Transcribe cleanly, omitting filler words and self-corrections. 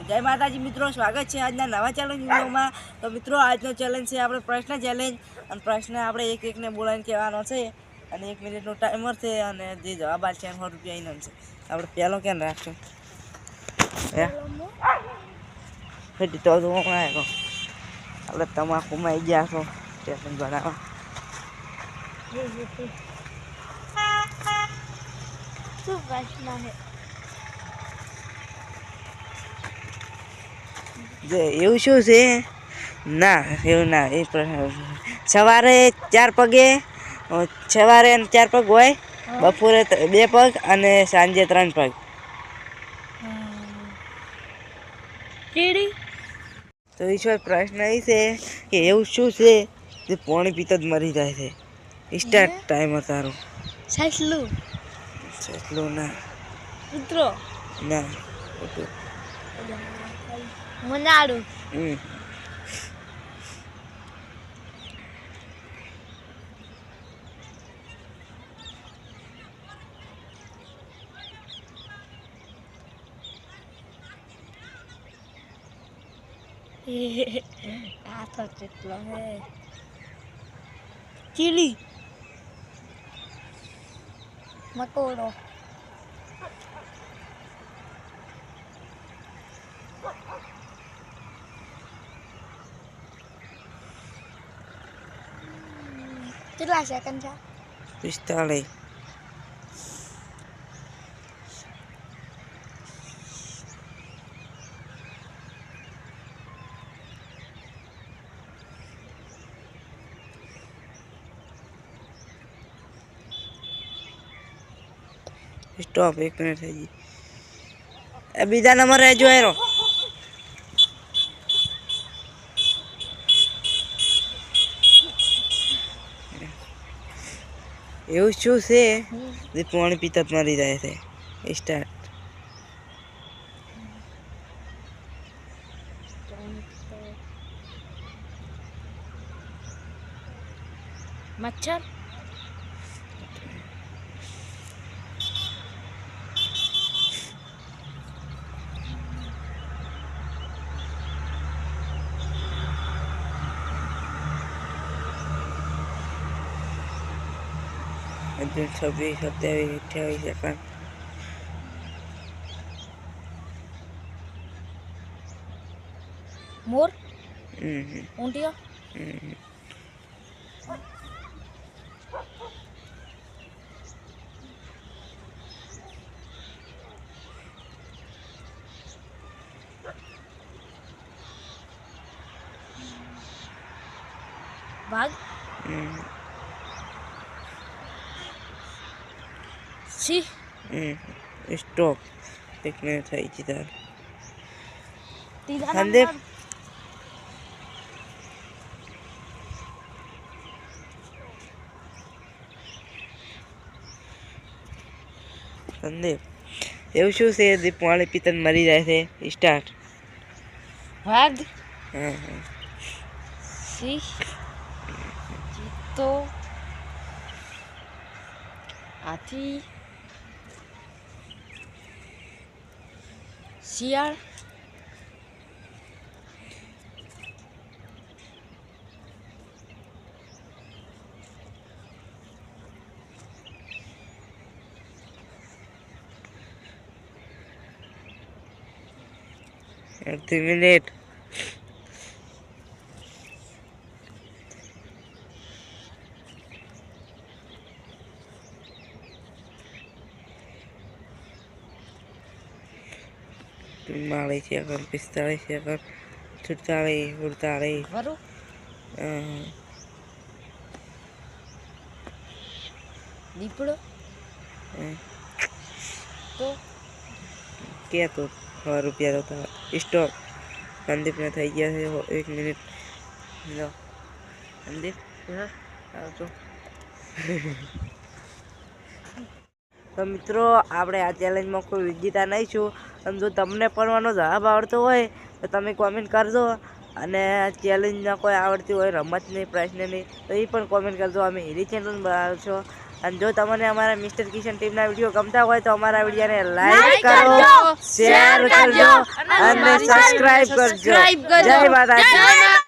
જય માતાજી મિત્રો, સ્વાગત છે આજના નવા ચેલેન્જ વિડીયોમાં। તો મિત્રો આજનો ચેલેન્જ છે આપણે પ્રશ્ન ચેલેન્જ, અને પ્રશ્ન આપણે એક એકને બોલાવીને કહેવાનો છે, અને 1 મિનિટનો ટાઈમર છે, અને જે જવાબ આવશે 100 રૂપિયા ઇનામ છે। આપણે પહેલો કેમ રાખશું? તો આપણે તમાકુમાં આવી ગયા છો ચેલેન્જ બનાવવા। શું પ્રશ્ન છે? જે એવું શું છે? ના એવું ના, એ સવારે 4 પગે, સવારે 4 પગ હોય, બપોરે 2 પગ અને સાંજે 3 પગ। કીડી? તો ઈશ્વર પ્રશ્ન એ છે કે એવું શું છે જે પાણી પીતા જ મરી જાય છે? સ્ટાર્ટ ટાઈમ તારો। સસલું? સસલું ના। કૂતરો? ના ખોટું। મનાડું? આ તો કેટલો હે? ચીલી? મકોડો? કેટલા સેકન્ડ છે? 45। સ્ટોપ, 1 મિનિટ થઈ ગઈ। બીજા નંબર રહેજો એરો। એવું શું છે જે પાણી પીતા જ મરી જાય છે? સ્ટાર્ટ। મચ્છર? અજુ 26, 27, 28 સેકન્ડ। મોર? હમ ઊંટિયો? હમ વાઘ? સિંહ? સ્ટોપ, 1 મિનિટ થઈ ગઈ તાર। ત્રીજા સંદીપ? નંબર? સંદીપ, એવું શું છે જે પાણી પીતા જ મરી જાય છે? સ્ટાર્ટ। વાઘ? હા સિંહ? ચિત્તો? હાથી? શિયાળ? અડધી મિનિટ। ચુમ્માળીસ સેકન્ડ, 45 સેકન્ડ, 47, 48। વરુ? દીપડો? તો કે તો 100 રૂપિયા તો સ્ટોપ। સંદીપને થઈ ગયા છે 1 મિનિટ। લો સંદીપ, આવજો। તો મિત્રો આપણે આ ચેલેન્જમાં કોઈ વિજેતા નહીં છું, અને જો તમને પણ જવાબ આવડતો હોય તો તમે કોમેન્ટ કરજો, અને ચેલેન્જમાં કોઈ આવડતી હોય રમતની પ્રશ્નની તો એ પણ કોમેન્ટ કરજો। અમે હિરી ચેનલ બનાવશો, અને જો તમને અમારા મિસ્ટર કિશન ટીમના વિડીયો ગમતા હોય તો અમારા વિડીયોને લાઈક કરો, શેર કરજો અને સબસ્ક્રાઇબ કરજો. જય માતાજી.